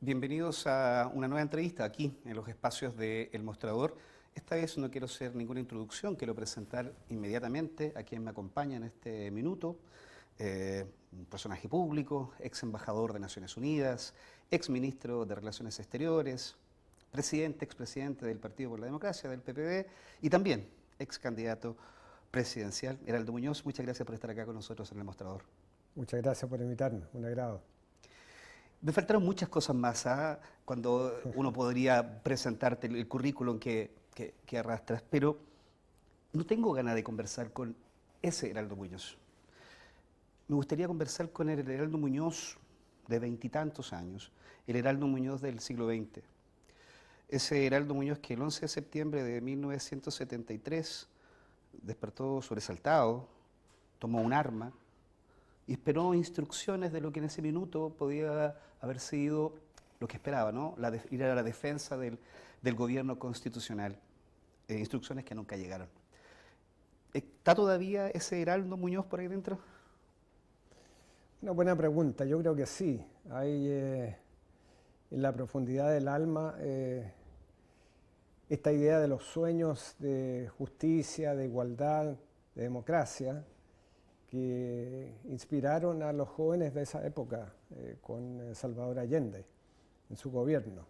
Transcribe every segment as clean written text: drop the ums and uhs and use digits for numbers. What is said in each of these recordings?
Bienvenidos a una nueva entrevista aquí en los espacios de El Mostrador. Esta vez no quiero hacer ninguna introducción, quiero presentar inmediatamente a quien me acompaña en este minuto. Un personaje público, ex embajador de Naciones Unidas, ex ministro de Relaciones Exteriores, expresidente del Partido por la Democracia, del PPD, y también ex candidato presidencial. Heraldo Muñoz, muchas gracias por estar acá con nosotros en El Mostrador. Muchas gracias por invitarme, un agrado. Me faltaron muchas cosas más, cuando uno podría presentarte el currículum que arrastras, pero no tengo ganas de conversar con ese Heraldo Muñoz. Me gustaría conversar con el Heraldo Muñoz de veintitantos años, el Heraldo Muñoz del siglo XX. Ese Heraldo Muñoz que el 11 de septiembre de 1973 despertó sobresaltado, tomó un arma y esperó instrucciones de lo que en ese minuto podía haber sido lo que esperaba, ¿no? Ir a la defensa del gobierno constitucional. Instrucciones que nunca llegaron. ¿Está todavía ese Heraldo Muñoz por ahí dentro? Una buena pregunta, yo creo que sí. Hay en la profundidad del alma esta idea de los sueños de justicia, de igualdad, de democracia, que inspiraron a los jóvenes de esa época con Salvador Allende en su gobierno.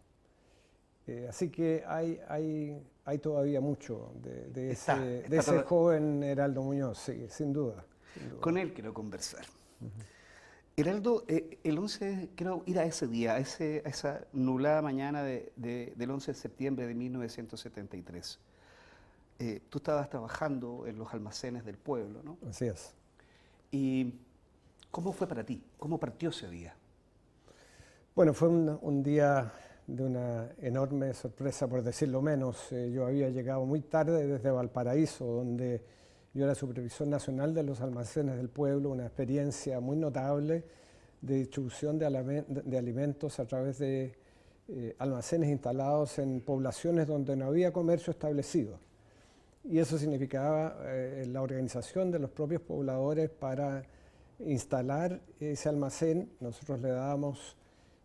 Así que hay todavía mucho de ese joven Heraldo Muñoz, sí, sin duda. Con él quiero conversar. Heraldo, el 11, quiero ir a ese día, a esa nublada mañana del 11 de septiembre de 1973. Tú estabas trabajando en los almacenes del pueblo, ¿no? Así es. ¿Y cómo fue para ti? ¿Cómo partió ese día? Bueno, fue un día de una enorme sorpresa, por decirlo menos. Yo había llegado muy tarde desde Valparaíso, donde yo era supervisor nacional de los almacenes del pueblo, una experiencia muy notable de distribución de alimentos a través de almacenes instalados en poblaciones donde no había comercio establecido. Y eso significaba la organización de los propios pobladores para instalar ese almacén. Nosotros le dábamos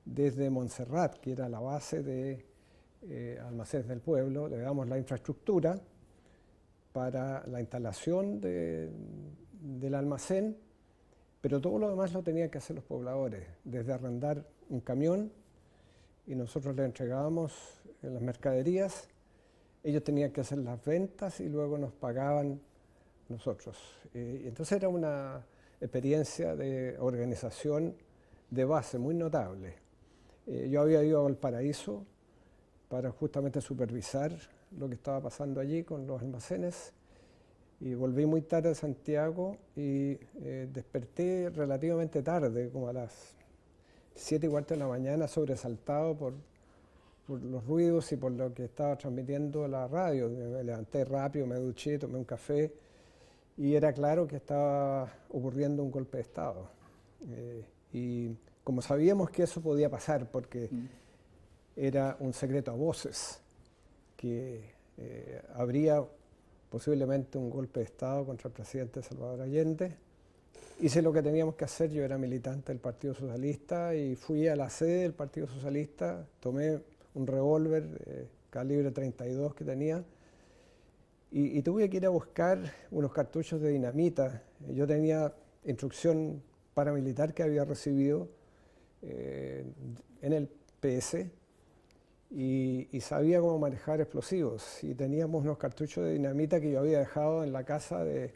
desde Montserrat, que era la base de almacenes del pueblo, le damos la infraestructura para la instalación del almacén, pero todo lo demás lo tenían que hacer los pobladores, desde arrendar un camión y nosotros le entregábamos las mercaderías, ellos tenían que hacer las ventas y luego nos pagaban nosotros. Entonces era una experiencia de organización de base muy notable. Yo había ido a Valparaíso para justamente supervisar lo que estaba pasando allí con los almacenes y volví muy tarde a Santiago y desperté relativamente tarde, como a las 7:15 de la mañana, sobresaltado por los ruidos y por lo que estaba transmitiendo la radio. Me levanté rápido, me duché, tomé un café y era claro que estaba ocurriendo un golpe de Estado. Y como sabíamos que eso podía pasar, porque era un secreto a voces, que habría posiblemente un golpe de Estado contra el presidente Salvador Allende, hice lo que teníamos que hacer. Yo era militante del Partido Socialista y fui a la sede del Partido Socialista, tomé un revólver calibre 32 que tenía y tuve que ir a buscar unos cartuchos de dinamita. Yo tenía instrucción paramilitar que había recibido en el PS y sabía cómo manejar explosivos, y teníamos unos cartuchos de dinamita que yo había dejado en la casa de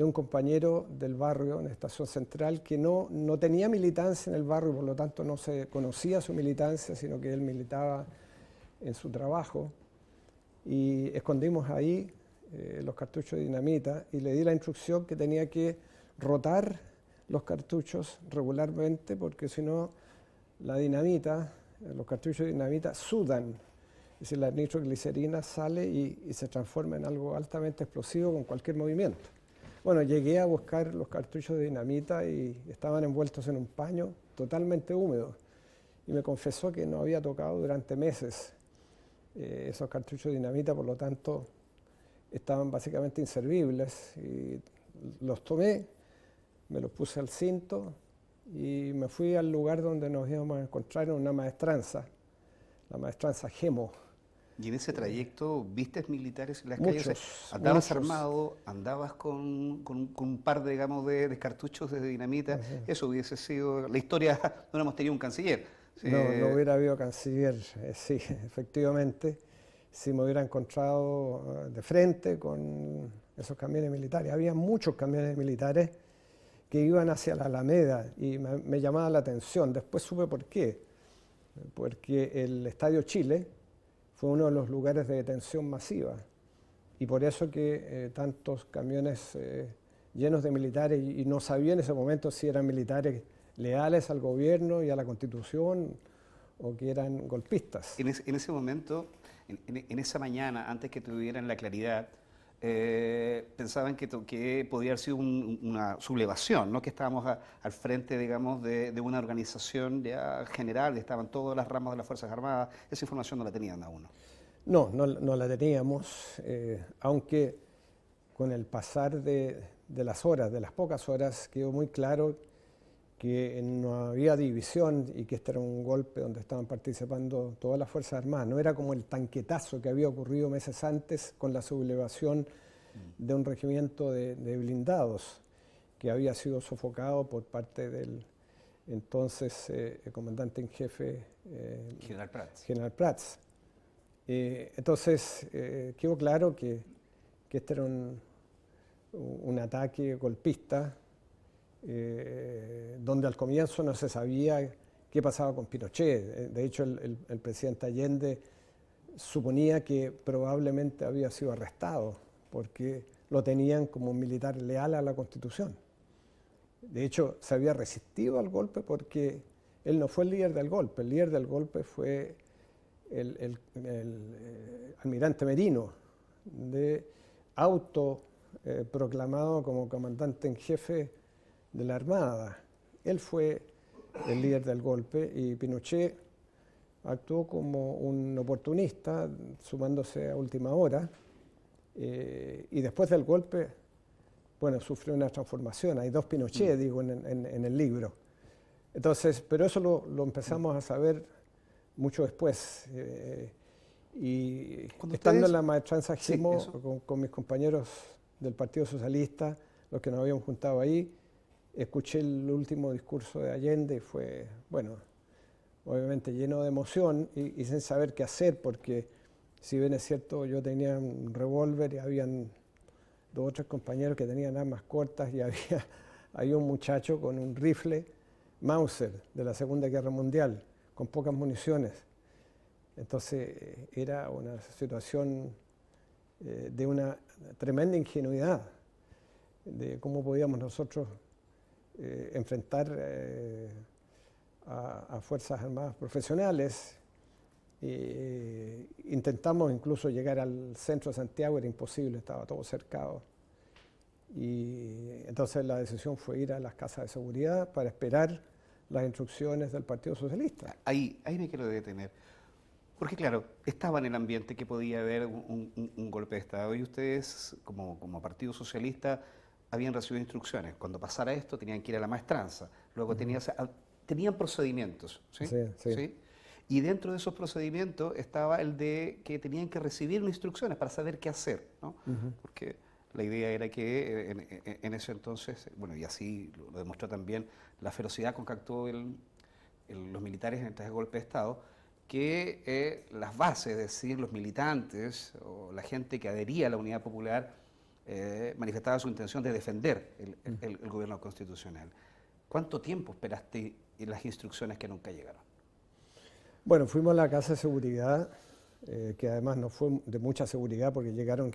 un compañero del barrio, en Estación Central, que no tenía militancia en el barrio, por lo tanto no se conocía su militancia, sino que él militaba en su trabajo. Y escondimos ahí los cartuchos de dinamita y le di la instrucción que tenía que rotar los cartuchos regularmente, porque si no la dinamita, los cartuchos de dinamita sudan, es decir, la nitroglicerina sale y se transforma en algo altamente explosivo con cualquier movimiento. Bueno, llegué a buscar los cartuchos de dinamita y estaban envueltos en un paño totalmente húmedo. Y me confesó que no había tocado durante meses esos cartuchos de dinamita, por lo tanto estaban básicamente inservibles. Y los tomé, me los puse al cinto y me fui al lugar donde nos íbamos a encontrar en una maestranza, la maestranza Gemo. Y en ese trayecto, ¿vistes militares en las calles? O sea, Muchos, ¿andabas muchos. armado? ¿Andabas con un par, digamos, de cartuchos de dinamita? Así es. Eso hubiese sido la historia, no hemos tenido un canciller. Sí, No hubiera habido canciller, sí, efectivamente, si me hubiera encontrado de frente con esos camiones militares. Había muchos camiones militares que iban hacia la Alameda y me llamaba la atención. Después supe por qué. Porque el Estadio Chile fue uno de los lugares de detención masiva y por eso que tantos camiones llenos de militares y no sabía en ese momento si eran militares leales al gobierno y a la Constitución o que eran golpistas. en ese momento, en esa mañana, antes que tuvieran la claridad, pensaban que podía haber sido una sublevación, ¿no? Que estábamos al frente, digamos, de una organización ya general, estaban todas las ramas de las Fuerzas Armadas, esa información no la tenían aún. No la teníamos, aunque con el pasar de las horas, de las pocas horas, quedó muy claro que no había división y que este era un golpe donde estaban participando todas las Fuerzas Armadas. No era como el tanquetazo que había ocurrido meses antes con la sublevación de un regimiento de blindados que había sido sofocado por parte del entonces comandante en jefe General Prats. General Prats. Entonces quedó claro que este era un ataque golpista donde al comienzo no se sabía qué pasaba con Pinochet. De hecho, el presidente Allende suponía que probablemente había sido arrestado porque lo tenían como un militar leal a la Constitución. De hecho, se había resistido al golpe porque él no fue el líder del golpe. El líder del golpe fue el almirante Merino, proclamado como comandante en jefe de la Armada. Él fue el líder del golpe y Pinochet actuó como un oportunista, sumándose a última hora, y después del golpe, bueno, sufrió una transformación. Hay dos Pinochet, digo, en el libro. Entonces, pero eso lo empezamos a saber mucho después. Y estando en la maestranza Gemo, Sí, con mis compañeros del Partido Socialista, los que nos habíamos juntado ahí, escuché el último discurso de Allende y fue, bueno, obviamente lleno de emoción y sin saber qué hacer, porque si bien es cierto, yo tenía un revólver y habían dos o tres compañeros que tenían armas cortas y había un muchacho con un rifle Mauser de la Segunda Guerra Mundial, con pocas municiones. Entonces era una situación de una tremenda ingenuidad de cómo podíamos nosotros enfrentar a Fuerzas Armadas profesionales. Intentamos incluso llegar al centro de Santiago, era imposible, estaba todo cercado. Y entonces la decisión fue ir a las casas de seguridad para esperar las instrucciones del Partido Socialista. Ahí me quiero detener. Porque claro, estaba en el ambiente que podía haber un golpe de Estado y ustedes, como Partido Socialista, habían recibido instrucciones. Cuando pasara esto tenían que ir a la maestranza. Luego tenían procedimientos. ¿Sí? Sí. Y dentro de esos procedimientos estaba el de que tenían que recibir instrucciones para saber qué hacer, ¿no? Porque la idea era que en ese entonces, bueno, y así lo demostró también la ferocidad con que actuó los militares en este golpe de Estado, que las bases, es decir, los militantes o la gente que adhería a la Unidad Popular manifestaba su intención de defender el gobierno constitucional. ¿Cuánto tiempo esperaste las instrucciones que nunca llegaron? Bueno, fuimos a la casa de seguridad, que además no fue de mucha seguridad porque llegaron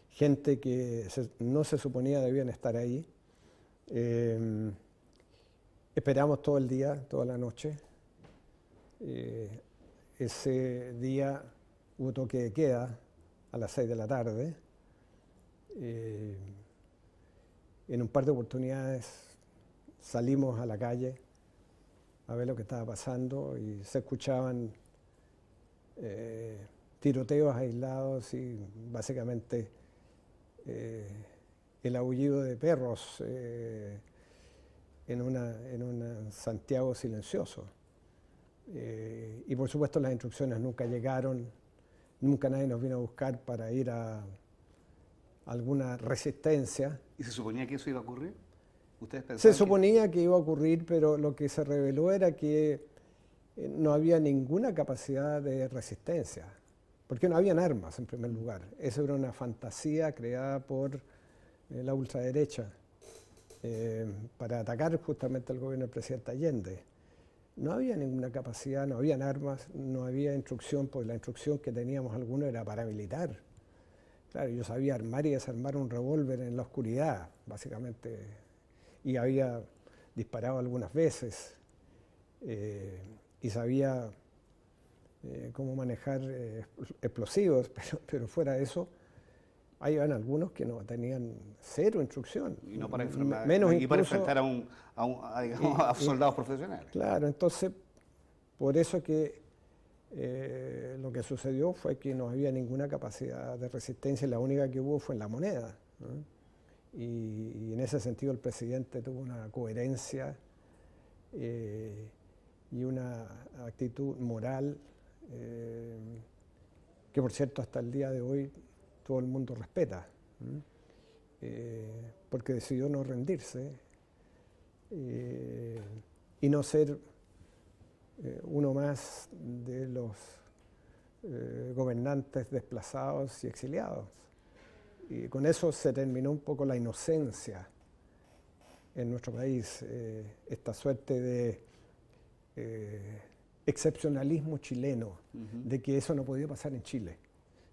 gente que no se suponía debían estar ahí. Esperamos todo el día, toda la noche. Ese día hubo toque de queda a las 6 de la tarde. En un par de oportunidades salimos a la calle a ver lo que estaba pasando y se escuchaban tiroteos aislados y básicamente el aullido de perros en un Santiago silencioso. Y por supuesto las instrucciones nunca llegaron, nunca nadie nos vino a buscar para ir a alguna resistencia. ¿Y se suponía que eso iba a ocurrir? ¿Ustedes pensaban Se suponía que iba a ocurrir, pero lo que se reveló era que no había ninguna capacidad de resistencia, porque no habían armas en primer lugar. Eso era una fantasía creada por la ultraderecha para atacar justamente al gobierno del presidente Allende. No había ninguna capacidad, no habían armas, no había instrucción, porque la instrucción que teníamos algunos era paramilitar. Claro, yo sabía armar y desarmar un revólver en la oscuridad, básicamente, y había disparado algunas veces, y sabía cómo manejar explosivos, pero fuera de eso, hay algunos que no tenían cero instrucción. Y no para enfrentar a soldados profesionales. Claro, entonces, por eso que lo que sucedió fue que no había ninguna capacidad de resistencia y la única que hubo fue en la moneda, ¿no? Y en ese sentido el presidente tuvo una coherencia y una actitud moral que, por cierto, hasta el día de hoy todo el mundo respeta, porque decidió no rendirse y no ser uno más de los gobernantes desplazados y exiliados. Y con eso se terminó un poco la inocencia en nuestro país, esta suerte de excepcionalismo chileno, de que eso no podía pasar en Chile,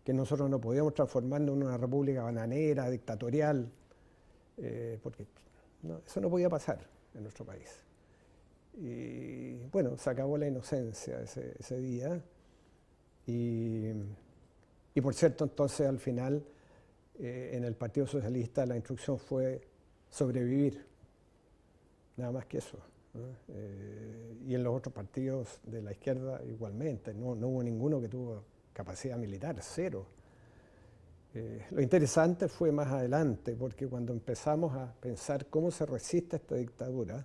que nosotros no podíamos transformarnos en una república bananera, dictatorial, porque no, eso no podía pasar en nuestro país. Y bueno, se acabó la inocencia ese día. Y por cierto, entonces al final, en el Partido Socialista la instrucción fue sobrevivir, nada más que eso, ¿no? Y en los otros partidos de la izquierda igualmente, no hubo ninguno que tuvo capacidad militar, cero. Lo interesante fue más adelante, porque cuando empezamos a pensar cómo se resiste esta dictadura,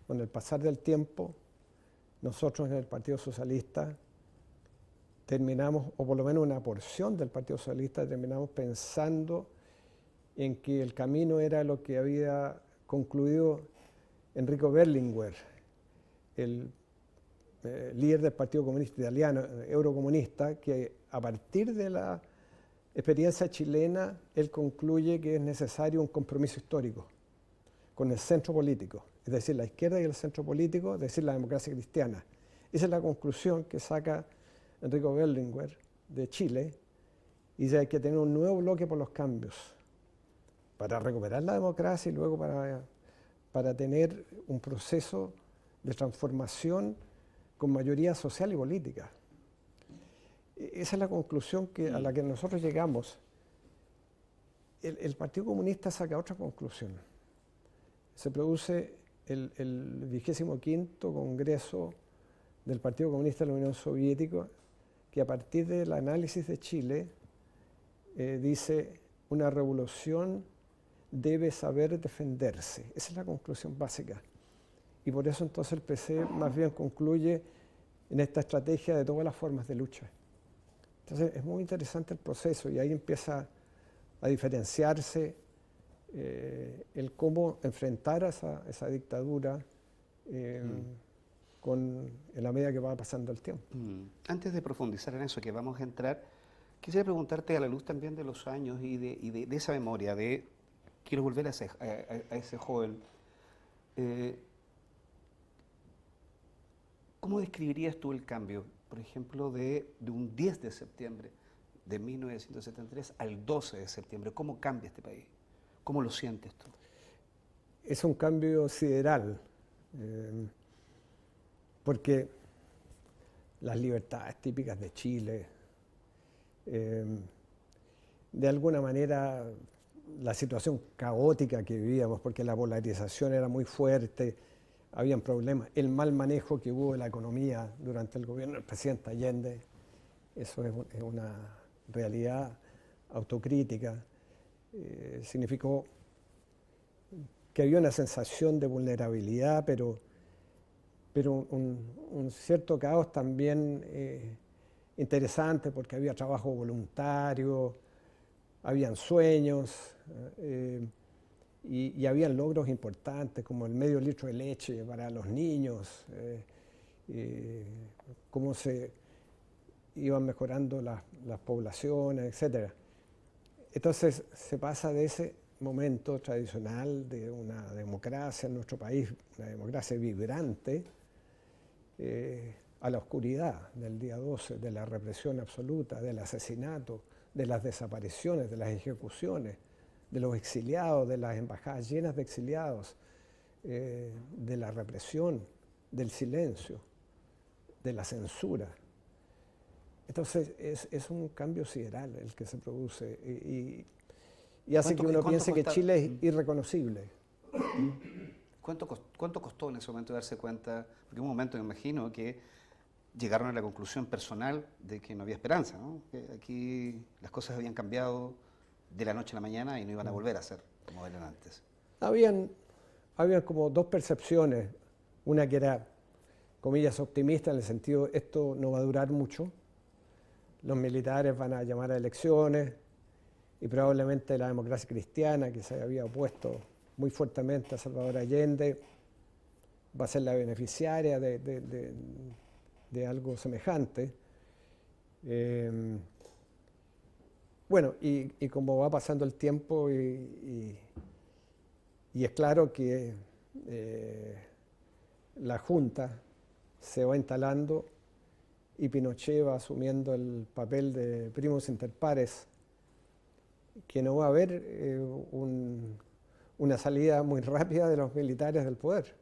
con el pasar del tiempo, nosotros en el Partido Socialista terminamos, o por lo menos una porción del Partido Socialista, terminamos pensando en que el camino era lo que había concluido Enrico Berlinguer, el líder del Partido Comunista Italiano, eurocomunista, que a partir de la experiencia chilena, él concluye que es necesario un compromiso histórico con el centro político, es decir, la izquierda y el centro político, es decir, la democracia cristiana. Esa es la conclusión que saca Enrico Berlinguer de Chile, y dice: hay que tener un nuevo bloque por los cambios, para recuperar la democracia y luego para tener un proceso de transformación con mayoría social y política. Esa es la conclusión a la que nosotros llegamos. El Partido Comunista saca otra conclusión. Se produce el 25º Congreso del Partido Comunista de la Unión Soviética, que a partir del análisis de Chile dice: una revolución debe saber defenderse. Esa es la conclusión básica. Y por eso entonces el PC más bien concluye en esta estrategia de todas las formas de lucha. Entonces es muy interesante el proceso y ahí empieza a diferenciarse el cómo enfrentar a esa dictadura en la medida que va pasando el tiempo. Antes de profundizar en eso que vamos a entrar, quisiera preguntarte, a la luz también de los años y de esa memoria, quiero volver a ese joven. ¿Cómo describirías tú el cambio, por ejemplo, de un 10 de septiembre de 1973 al 12 de septiembre? ¿Cómo cambia este país? ¿Cómo lo sientes tú? Es un cambio sideral, porque las libertades típicas de Chile, de alguna manera la situación caótica que vivíamos, porque la polarización era muy fuerte, habían problemas, el mal manejo que hubo de la economía durante el gobierno del presidente Allende, eso es una realidad autocrítica, significó que había una sensación de vulnerabilidad, pero un cierto caos también interesante, porque había trabajo voluntario, habían sueños y habían logros importantes como el medio litro de leche para los niños, cómo se iban mejorando las poblaciones, etc. Entonces se pasa de ese momento tradicional de una democracia en nuestro país, una democracia vibrante, a la oscuridad del día 12, de la represión absoluta, del asesinato, de las desapariciones, de las ejecuciones, de los exiliados, de las embajadas llenas de exiliados, de la represión, del silencio, de la censura. Entonces es un cambio sideral el que se produce y hace que uno piense que Chile es irreconocible. ¿Cuánto costó en ese momento darse cuenta? Porque en un momento me imagino que llegaron a la conclusión personal de que no había esperanza, ¿no? Que aquí las cosas habían cambiado de la noche a la mañana y no iban a volver a ser como eran antes. Habían como dos percepciones, una que era, comillas, optimista en el sentido, esto no va a durar mucho, los militares van a llamar a elecciones y probablemente la democracia cristiana, que se había opuesto muy fuertemente a Salvador Allende, va a ser la beneficiaria de algo semejante. Bueno, y como va pasando el tiempo y es claro que la Junta se va instalando y Pinochet va asumiendo el papel de primus inter pares, que no va a haber una salida muy rápida de los militares del poder.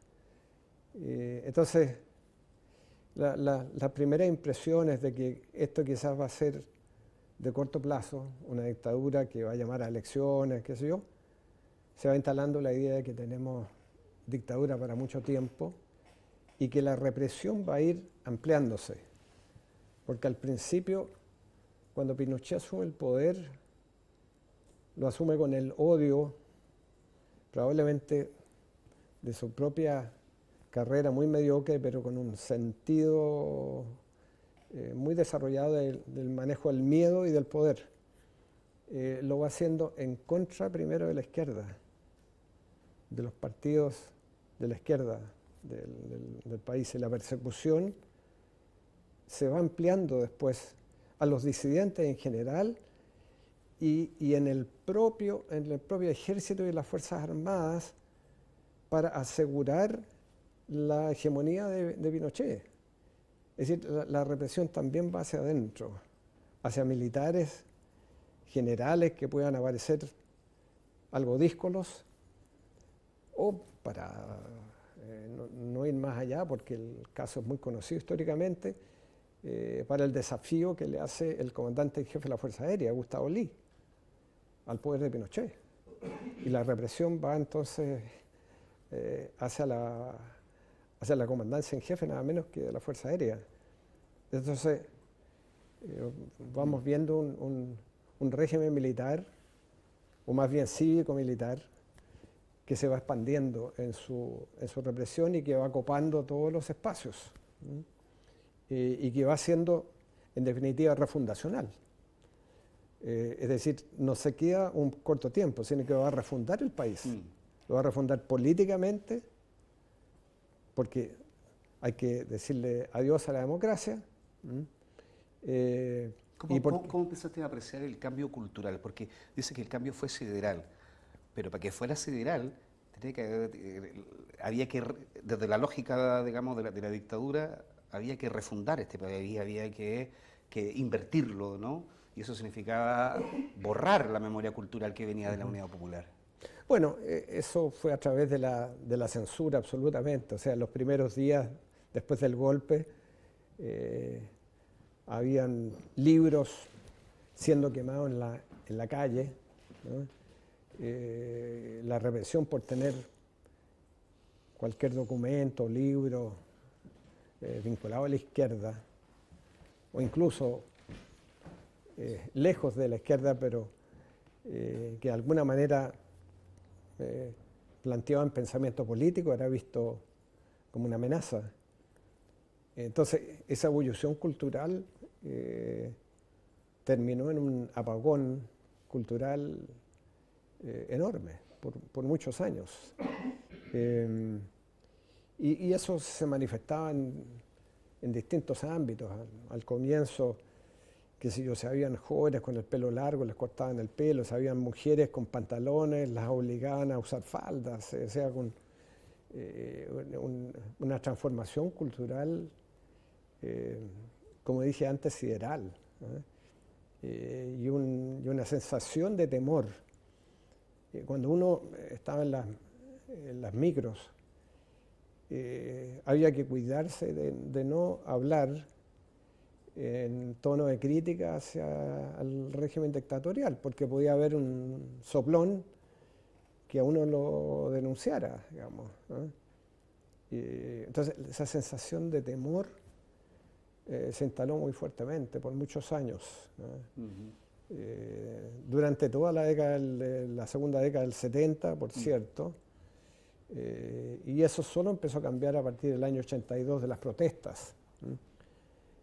Entonces, las primeras impresiones de que esto quizás va a ser de corto plazo, una dictadura que va a llamar a elecciones, qué sé yo, se va instalando la idea de que tenemos dictadura para mucho tiempo y que la represión va a ir ampliándose. Porque al principio, cuando Pinochet asume el poder, lo asume con el odio, probablemente de su propia carrera muy mediocre, pero con un sentido muy desarrollado del manejo del miedo y del poder. Lo va haciendo en contra primero de la izquierda, de los partidos de la izquierda del país. Y la persecución se va ampliando después a los disidentes en general y en el propio ejército y las Fuerzas Armadas para asegurar la hegemonía de Pinochet. Es decir, la represión también va hacia adentro, hacia militares, generales que puedan aparecer algo díscolos, o para no ir más allá, porque el caso es muy conocido históricamente, para el desafío que le hace el comandante en jefe de la Fuerza Aérea, Gustavo Lee, al poder de Pinochet. Y la represión va entonces hacia la comandancia en jefe, nada menos que de la Fuerza Aérea. Entonces, vamos viendo un régimen militar, o más bien cívico-militar, que se va expandiendo en su represión y que va copando todos los espacios. Y que va siendo, en definitiva, refundacional. Es decir, no se queda un corto tiempo, sino que va a refundar el país. Lo va a refundar políticamente, porque hay que decirle adiós a la democracia. ¿Cómo empezaste a apreciar el cambio cultural? Porque dice que el cambio fue sideral, pero para que fuera sideral, había que, desde la lógica, digamos, de la dictadura, había que refundar este país, había que invertirlo, ¿no? Y eso significaba borrar la memoria cultural que venía de la Unidad Popular. Bueno, eso fue a través de la censura, absolutamente. O sea, los primeros días después del golpe, habían libros siendo quemados en la calle, ¿no? La represión por tener cualquier documento, libro vinculado a la izquierda, o incluso lejos de la izquierda, pero que de alguna manera planteaban pensamiento político era visto como una amenaza. Entonces, esa ebullición cultural terminó en un apagón cultural enorme por muchos años. Y eso se manifestaba en distintos ámbitos. Al comienzo, que si yo, se habían jóvenes con el pelo largo, les cortaban el pelo, se habían mujeres con pantalones, las obligaban a usar faldas, o sea, con una transformación cultural, como dije antes, sideral, y una sensación de temor. Cuando uno estaba en las micros, había que cuidarse de no hablar en tono de crítica hacia el régimen dictatorial, porque podía haber un soplón que a uno lo denunciara, digamos, ¿no? Entonces, esa sensación de temor se instaló muy fuertemente por muchos años, ¿no? Durante toda la segunda década del 70, por cierto, y eso solo empezó a cambiar a partir del año 82 de las protestas, ¿no?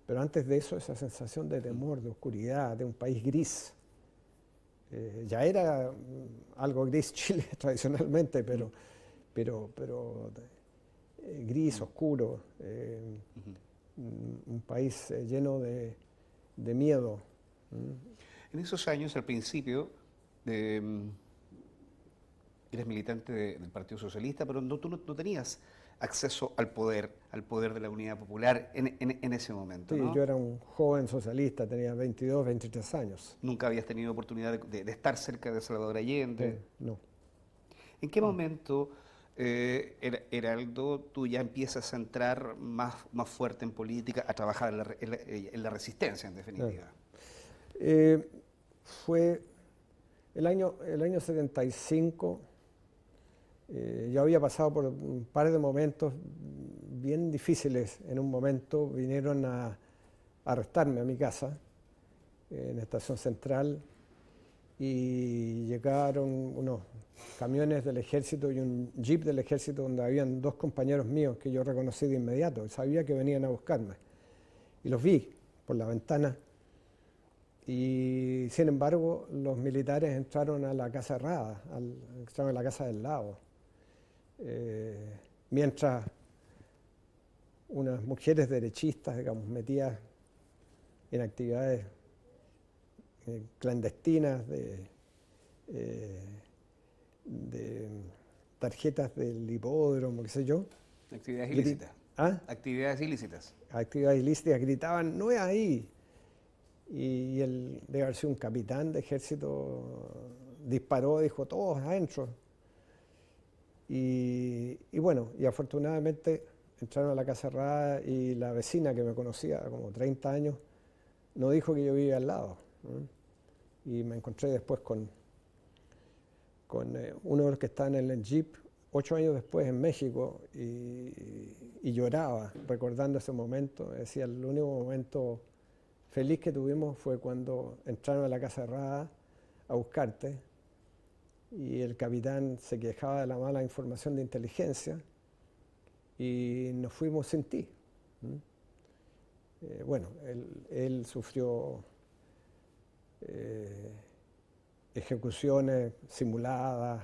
Pero antes de eso, esa sensación de temor, de oscuridad, de un país gris. Ya era algo gris Chile tradicionalmente, pero gris, oscuro, un país lleno de miedo. En esos años, al principio, eres militante del Partido Socialista, pero tú no tenías acceso al poder de la Unidad Popular en ese momento, Sí, ¿no? yo era un joven socialista, tenía 22, 23 años. Nunca habías tenido oportunidad de estar cerca de Salvador Allende. No. ¿En qué momento, Heraldo, tú ya empiezas a entrar más fuerte en política, a trabajar en la resistencia, en definitiva? Fue el año 75. Yo había pasado por un par de momentos bien difíciles. En un momento vinieron a arrestarme a mi casa, en la estación central, y llegaron unos camiones del ejército y un jeep del ejército donde habían dos compañeros míos que yo reconocí de inmediato. Sabía que venían a buscarme. Y los vi por la ventana. Y sin embargo, los militares entraron a la casa errada, entraron a la casa del lado. Mientras unas mujeres derechistas, digamos, metidas en actividades clandestinas de tarjetas del hipódromo, qué sé yo. Actividades ilícitas. ¿Ah? Actividades ilícitas. Actividades ilícitas, gritaban, no es ahí. Y él, debe haber sido un capitán de ejército, disparó, dijo, todos adentro. Y bueno, y afortunadamente entraron a la casa cerrada y la vecina que me conocía, como 30 años, no dijo que yo vivía al lado, ¿no? Y me encontré después con uno de los que estaban en el jeep 8 años después en México y lloraba recordando ese momento. Decía, el único momento feliz que tuvimos fue cuando entraron a la casa cerrada a buscarte y el capitán se quejaba de la mala información de inteligencia y nos fuimos sin ti. Bueno, él sufrió ejecuciones simuladas,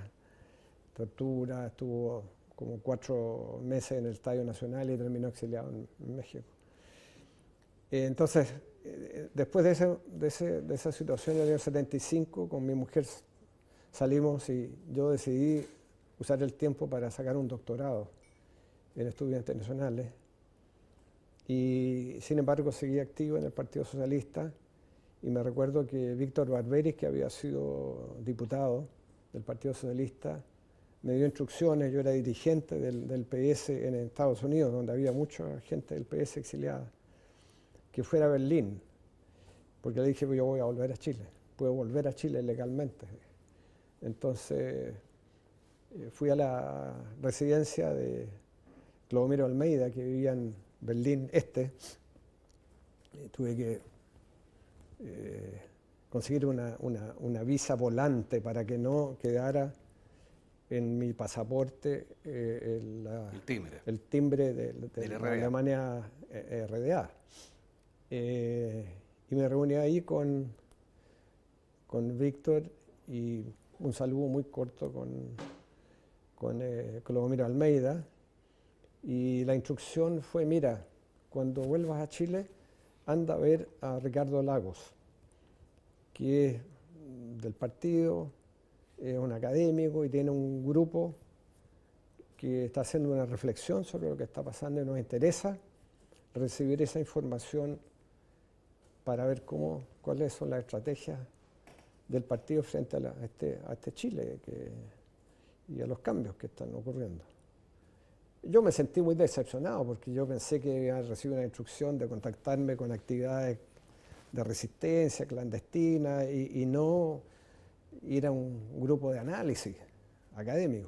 tortura, estuvo como 4 meses en el Estadio Nacional y terminó exiliado en México. Entonces, después de esa situación en el año 75, con mi mujer salimos y yo decidí usar el tiempo para sacar un doctorado en estudios internacionales. Y sin embargo seguí activo en el Partido Socialista y me recuerdo que Víctor Barberis, que había sido diputado del Partido Socialista, me dio instrucciones. Yo era dirigente del PS en Estados Unidos, donde había mucha gente del PS exiliada, que fuera a Berlín, porque le dije que yo voy a volver a Chile, puedo volver a Chile legalmente. Entonces fui a la residencia de Clodomiro Almeida, que vivía en Berlín Este, y tuve que conseguir una visa volante para que no quedara en mi pasaporte el timbre de la Alemania RDA. Y me reuní ahí con Víctor y un saludo muy corto con Clodomiro Almeida. Y la instrucción fue, mira, cuando vuelvas a Chile, anda a ver a Ricardo Lagos, que es del partido, es un académico y tiene un grupo que está haciendo una reflexión sobre lo que está pasando y nos interesa recibir esa información para ver cuáles son las estrategias del partido frente a este Chile y a los cambios que están ocurriendo. Yo me sentí muy decepcionado porque yo pensé que iba a recibir una instrucción de contactarme con actividades de resistencia clandestina y no ir a un grupo de análisis académico.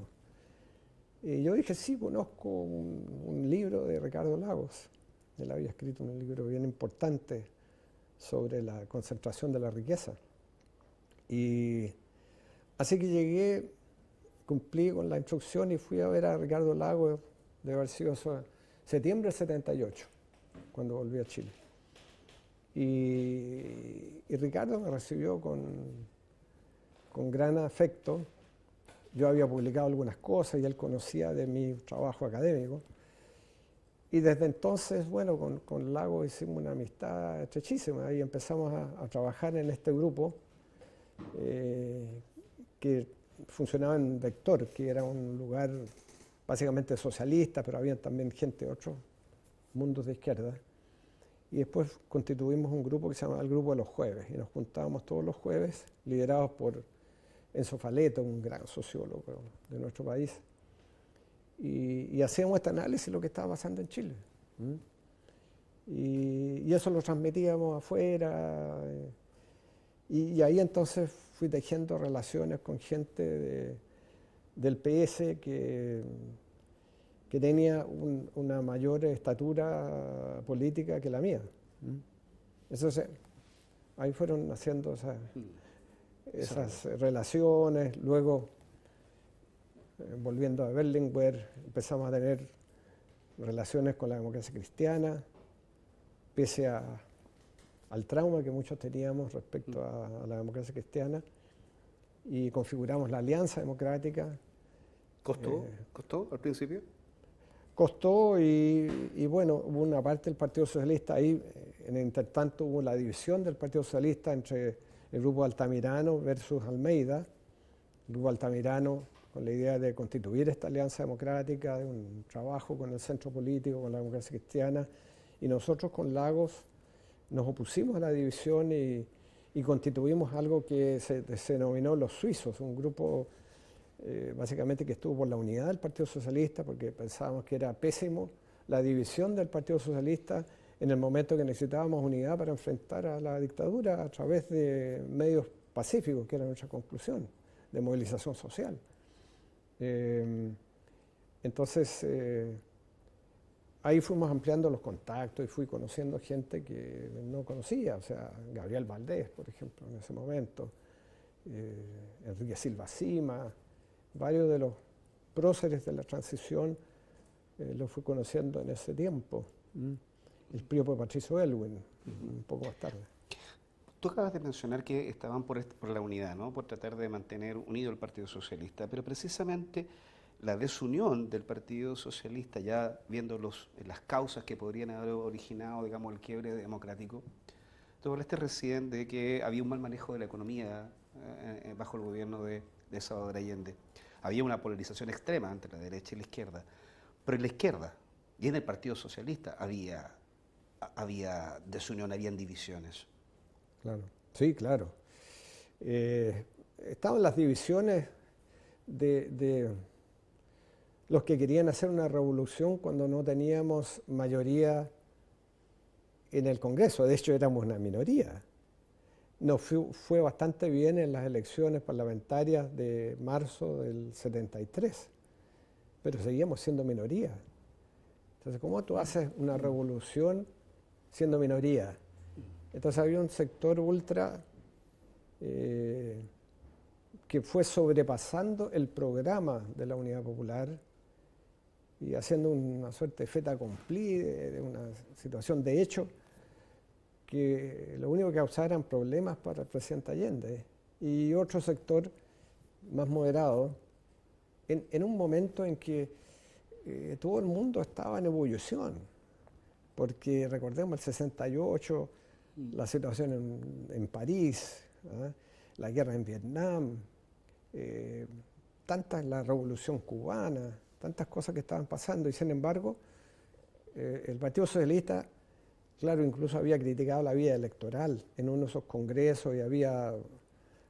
Y yo dije, sí, conozco un libro de Ricardo Lagos. Él había escrito un libro bien importante sobre la concentración de la riqueza. Y así que llegué, cumplí con la instrucción y fui a ver a Ricardo Lagos, debe haber sido septiembre del 78, cuando volví a Chile. Y Ricardo me recibió con gran afecto. Yo había publicado algunas cosas y él conocía de mi trabajo académico. Y desde entonces, bueno, con Lagos hicimos una amistad estrechísima. Ahí empezamos a trabajar en este grupo que funcionaba en Vector, que era un lugar básicamente socialista, pero había también gente de otros mundos de izquierda. Y después constituimos un grupo que se llamaba el Grupo de los Jueves, y nos juntábamos todos los jueves, liderados por Enzo Faleto, un gran sociólogo de nuestro país, y hacíamos este análisis de lo que estaba pasando en Chile. Y eso lo transmitíamos afuera, y ahí entonces fui tejiendo relaciones con gente del PS que tenía una mayor estatura política que la mía. Entonces, ahí fueron haciendo esas relaciones. Luego, volviendo a Berlinguer, empezamos a tener relaciones con la democracia cristiana, pese al trauma que muchos teníamos respecto a la democracia cristiana, y configuramos la Alianza Democrática. ¿Costó al principio? Costó y bueno, hubo una parte del Partido Socialista ahí, en el intertanto hubo la división del Partido Socialista entre el grupo Altamirano versus Almeida. El grupo Altamirano con la idea de constituir esta alianza democrática, de un trabajo con el centro político, con la democracia cristiana, y nosotros con Lagos nos opusimos a la división y constituimos algo que se denominó Los Suizos, un grupo básicamente que estuvo por la unidad del Partido Socialista, porque pensábamos que era pésimo la división del Partido Socialista en el momento que necesitábamos unidad para enfrentar a la dictadura a través de medios pacíficos, que era nuestra conclusión, de movilización social. Entonces, ahí fuimos ampliando los contactos y fui conociendo gente que no conocía, o sea, Gabriel Valdés, por ejemplo, en ese momento, Enrique Silva Sima, varios de los próceres de la transición los fui conociendo en ese tiempo. El propio Patricio Aylwin, un poco más tarde. Tú acabas de mencionar que estaban por la unidad, ¿no? Por tratar de mantener unido el Partido Socialista, pero precisamente la desunión del Partido Socialista, ya viendo las causas que podrían haber originado, digamos, el quiebre democrático, tú hablaste recién de que había un mal manejo de la economía bajo el gobierno de Salvador Allende. Había una polarización extrema entre la derecha y la izquierda, pero en la izquierda y en el Partido Socialista había desunión, habían divisiones. Claro, sí, claro. Estaban las divisiones de los que querían hacer una revolución cuando no teníamos mayoría en el Congreso. De hecho, éramos una minoría. Nos fue bastante bien en las elecciones parlamentarias de marzo del 73, pero seguíamos siendo minoría. Entonces, ¿cómo tú haces una revolución siendo minoría? Entonces había un sector ultra que que fue sobrepasando el programa de la Unidad Popular y haciendo una suerte de fait accompli, de una situación de hecho, que lo único que causaba eran problemas para el presidente Allende. Y otro sector más moderado, en un momento en que todo el mundo estaba en ebullición, porque recordemos el 68, la situación en París, ¿eh? La guerra en Vietnam, la revolución cubana, tantas cosas que estaban pasando, y sin embargo, el Partido Socialista, claro, incluso había criticado la vía electoral en uno de esos congresos y había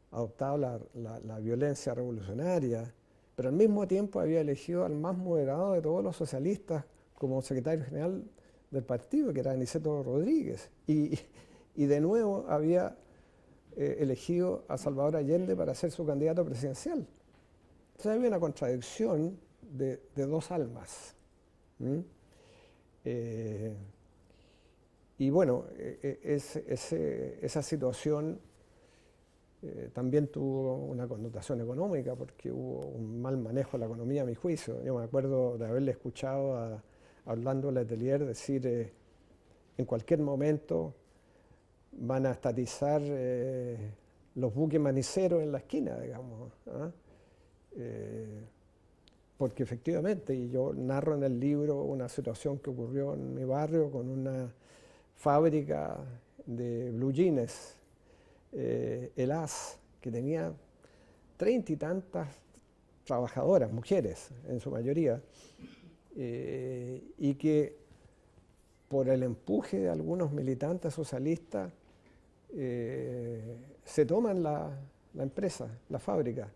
adoptado la violencia revolucionaria, pero al mismo tiempo había elegido al más moderado de todos los socialistas como secretario general del partido, que era Aniceto Rodríguez, y de nuevo había elegido a Salvador Allende para ser su candidato presidencial. Entonces había una contradicción de dos almas. Y bueno, esa situación también tuvo una connotación económica, porque hubo un mal manejo de la economía, a mi juicio. Yo me acuerdo de haberle escuchado a Orlando Letelier decir en cualquier momento van a estatizar los buques maniceros en la esquina, digamos. Porque efectivamente, y yo narro en el libro una situación que ocurrió en mi barrio con una fábrica de blue jeans, el AS, que tenía 30 y tantas trabajadoras, mujeres en su mayoría, y que por el empuje de algunos militantes socialistas se toman la empresa, la fábrica.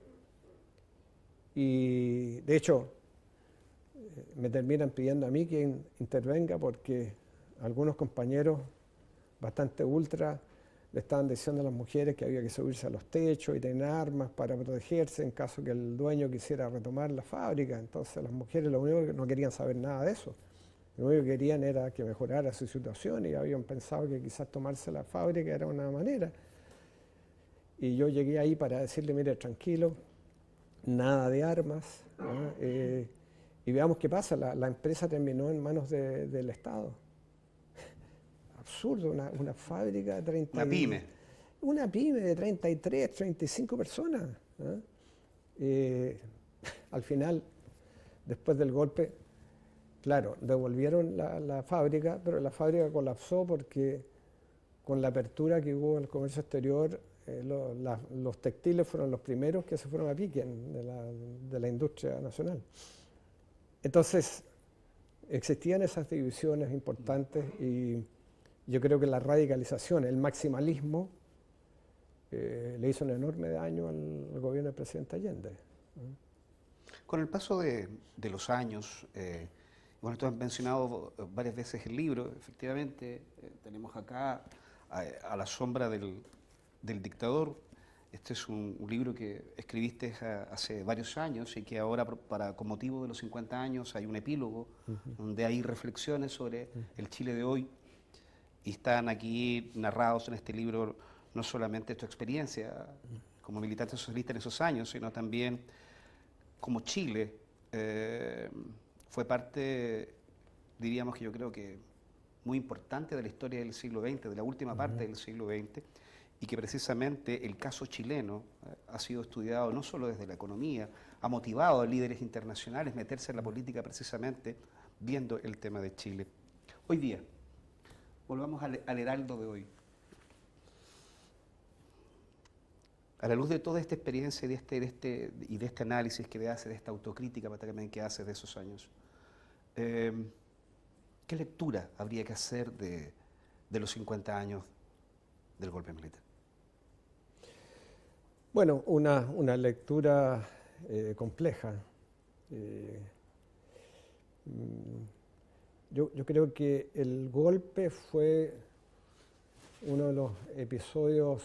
Y de hecho me terminan pidiendo a mí que intervenga porque algunos compañeros bastante ultra le estaban diciendo a las mujeres que había que subirse a los techos y tener armas para protegerse en caso que el dueño quisiera retomar la fábrica. Entonces las mujeres lo único que no querían saber nada de eso. Lo único que querían era que mejorara su situación y habían pensado que quizás tomarse la fábrica era una manera. Y yo llegué ahí para decirle, mire, tranquilo, nada de armas, ¿no? Y veamos qué pasa. La empresa terminó en manos del Estado. Absurdo, una fábrica de 30... Una pyme. Una pyme de 33, 35 personas. ¿No? Al final, después del golpe, claro, devolvieron la fábrica, pero la fábrica colapsó porque con la apertura que hubo en el comercio exterior, los textiles fueron los primeros que se fueron a pique de la industria nacional. Entonces, existían esas divisiones importantes y yo creo que la radicalización, el maximalismo, le hizo un enorme daño al gobierno del presidente Allende. Con el paso de los años, bueno, tú has mencionado varias veces el libro, efectivamente, tenemos acá a la sombra del dictador. Este es un libro que escribiste hace varios años y que ahora, con motivo de los 50 años, hay un epílogo donde hay reflexiones sobre el Chile de hoy y están aquí narrados en este libro no solamente tu experiencia como militante socialista en esos años, sino también como Chile fue parte, diríamos que yo creo que muy importante de la historia del siglo XX, de la última parte del siglo XX, y que precisamente el caso chileno ha sido estudiado no solo desde la economía, ha motivado a líderes internacionales a meterse en la política precisamente viendo el tema de Chile. Hoy día, volvamos al heraldo de hoy. A la luz de toda esta experiencia y de este análisis que hace, de esta autocrítica también que hace de esos años, ¿qué lectura habría que hacer de los 50 años del golpe militar? Bueno, una lectura compleja. Yo creo que el golpe fue uno de los episodios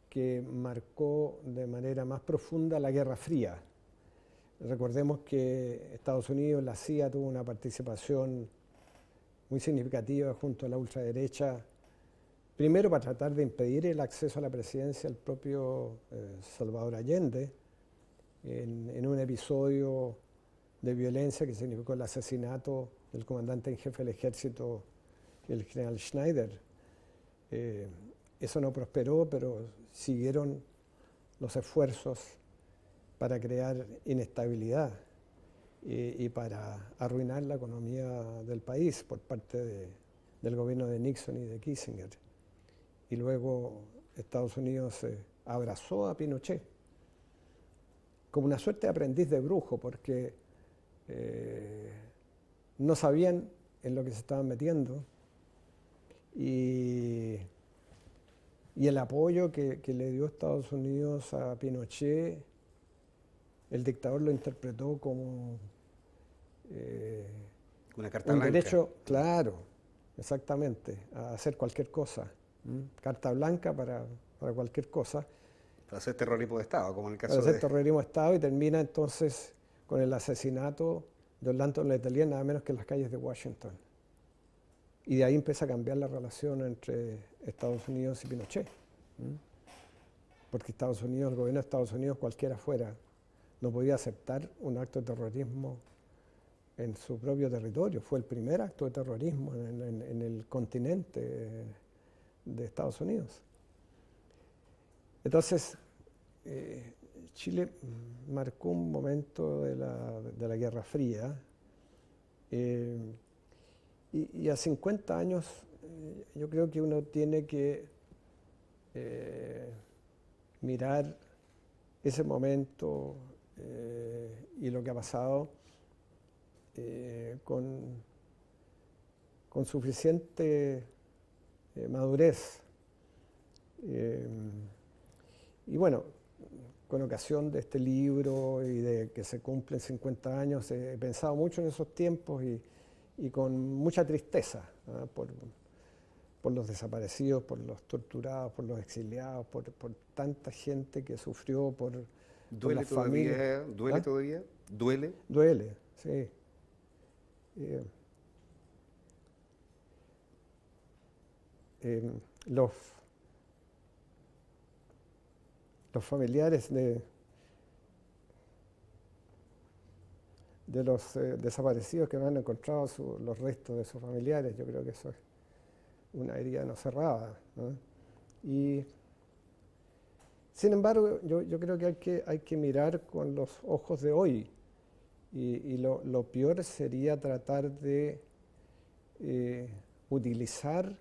que marcó de manera más profunda la Guerra Fría. Recordemos que Estados Unidos, la CIA, tuvo una participación muy significativa junto a la ultraderecha, primero para tratar de impedir el acceso a la presidencia del propio Salvador Allende, en un episodio de violencia que significó el asesinato del comandante en jefe del ejército, el general Schneider. Eso no prosperó, pero siguieron los esfuerzos para crear inestabilidad y para arruinar la economía del país por parte del gobierno de Nixon y de Kissinger. Y luego Estados Unidos abrazó a Pinochet como una suerte de aprendiz de brujo, porque no sabían en lo que se estaban metiendo, y el apoyo que le dio Estados Unidos a Pinochet, el dictador lo interpretó como una carta un blanca. derecho, claro, exactamente, a hacer cualquier cosa. Carta blanca para cualquier cosa. Para hacer terrorismo de Estado, como en el caso Para hacer de... terrorismo de Estado, y termina entonces con el asesinato de Orlando Letelier, nada menos que en las calles de Washington. Y de ahí empieza a cambiar la relación entre Estados Unidos y Pinochet. Porque Estados Unidos, el gobierno de Estados Unidos, cualquiera fuera, no podía aceptar un acto de terrorismo en su propio territorio. Fue el primer acto de terrorismo en el continente de Estados Unidos. Entonces, Chile marcó un momento de la Guerra Fría, y a 50 años yo creo que uno tiene que mirar ese momento y lo que ha pasado con suficiente madurez. Y bueno, con ocasión de este libro y de que se cumplen 50 años, he pensado mucho en esos tiempos y con mucha tristeza, ¿eh? por los desaparecidos, por los torturados, por los exiliados, por tanta gente que sufrió, por ¿Duele las todavía? familias. ¿Duele ¿Ah? todavía? ¿Duele? Duele, sí. Los familiares de los desaparecidos que no han encontrado los restos de sus familiares, yo creo que eso es una herida no cerrada, ¿no? Y sin embargo, yo creo que hay que mirar con los ojos de hoy, y lo peor sería tratar de utilizar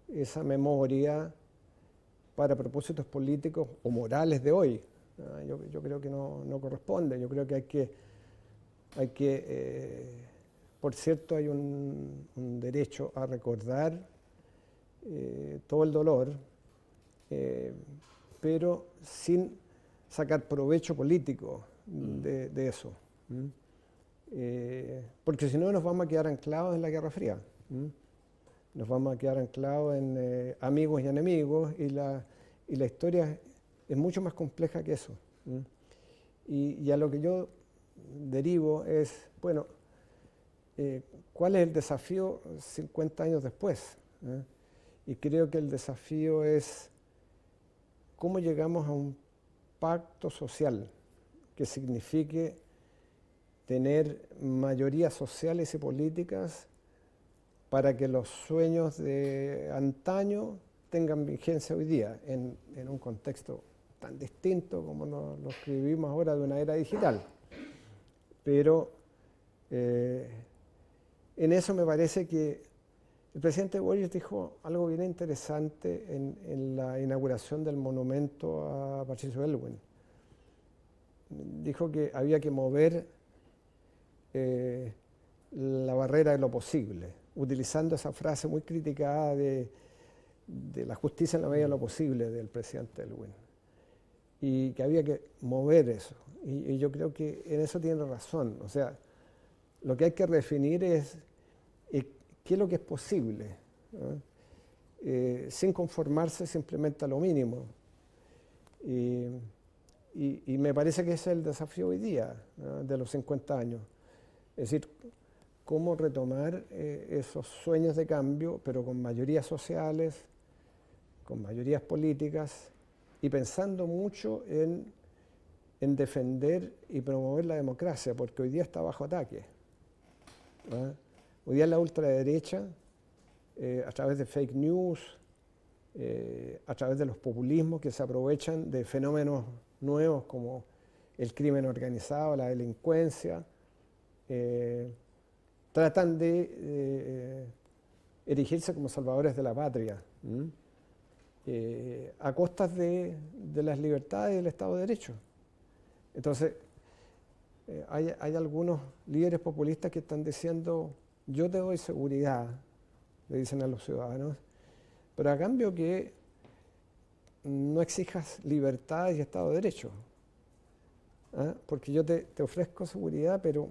esa memoria para propósitos políticos o morales de hoy. Yo creo que no corresponde. Yo creo que hay que por cierto, hay un derecho a recordar todo el dolor, pero sin sacar provecho político de eso. Porque si no nos vamos a quedar anclados en la Guerra Fría. Nos vamos a quedar anclados en amigos y enemigos, y la historia es mucho más compleja que eso. Y a lo que yo derivo es, bueno, ¿cuál es el desafío 50 años después? Y creo que el desafío es cómo llegamos a un pacto social que signifique tener mayorías sociales y políticas para que los sueños de antaño tengan vigencia hoy día, en un contexto tan distinto como lo escribimos ahora, de una era digital. Pero en eso me parece que el presidente Boric dijo algo bien interesante en la inauguración del monumento a Patricio Aylwin. Dijo que había que mover la barrera de lo posible, utilizando esa frase muy criticada de la justicia en la medida de lo posible del presidente Aylwin, y que había que mover eso. Y yo creo que en eso tiene razón. O sea, lo que hay que redefinir es qué es lo que es posible, ¿no? Sin conformarse simplemente a lo mínimo. Y me parece que ese es el desafío hoy día, ¿no?, de los 50 años. Es decir, cómo retomar esos sueños de cambio, pero con mayorías sociales, con mayorías políticas y pensando mucho en defender y promover la democracia, porque hoy día está bajo ataque. ¿Ah? Hoy día la ultraderecha, a través de fake news, a través de los populismos que se aprovechan de fenómenos nuevos como el crimen organizado, la delincuencia, tratan de erigirse como salvadores de la patria, a costas de las libertades y del Estado de Derecho. Entonces, hay algunos líderes populistas que están diciendo, yo te doy seguridad, le dicen a los ciudadanos, pero a cambio que no exijas libertad y Estado de Derecho. ¿Ah? Porque yo te ofrezco seguridad, pero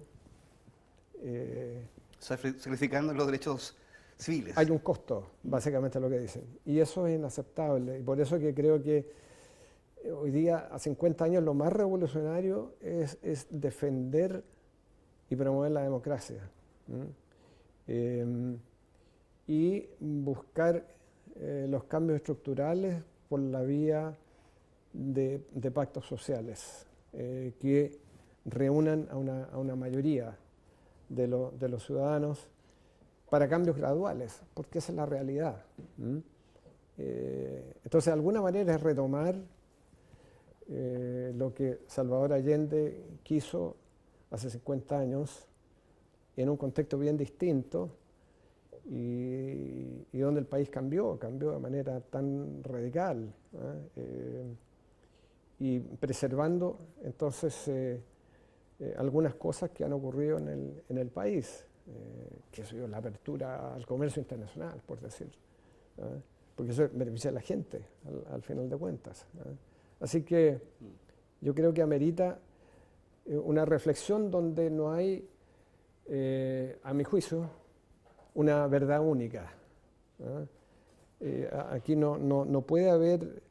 sacrificando los derechos civiles. hay un costo, básicamente lo que dicen. Y eso es inaceptable. Y por eso que creo que hoy día, a 50 años, lo más revolucionario es defender y promover la democracia. Y buscar los cambios estructurales por la vía de pactos sociales que reúnan a una mayoría de los ciudadanos para cambios graduales, porque esa es la realidad. Entonces, de alguna manera es retomar lo que Salvador Allende quiso hace 50 años en un contexto bien distinto y donde el país cambió de manera tan radical, y preservando entonces algunas cosas que han ocurrido en el país, que es la apertura al comercio internacional, por decir, porque eso beneficia a la gente al final de cuentas. Así que yo creo que amerita una reflexión donde no hay, a mi juicio, una verdad única. Aquí no puede haber,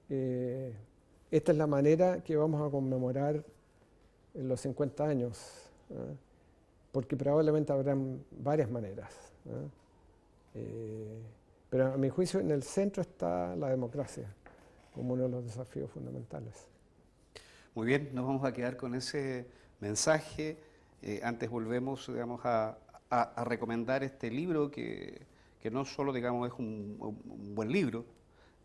esta es la manera que vamos a conmemorar en los 50 años, porque probablemente habrán varias maneras. Pero a mi juicio en el centro está la democracia como uno de los desafíos fundamentales. Muy bien, nos vamos a quedar con ese mensaje. Antes volvemos, digamos, a recomendar este libro que no solo, digamos, es un buen libro,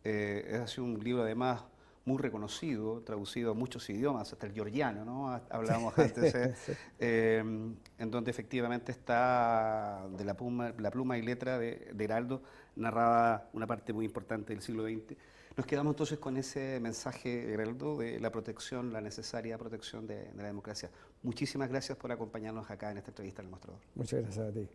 es un libro además muy reconocido, traducido a muchos idiomas, hasta el georgiano, ¿no? Hablábamos antes, Sí. en donde efectivamente está de la pluma y letra de Heraldo, narrada una parte muy importante del siglo XX. Nos quedamos entonces con ese mensaje, Heraldo, de la protección, la necesaria protección de la democracia. Muchísimas gracias por acompañarnos acá en esta entrevista en El Mostrador. Muchas gracias a ti.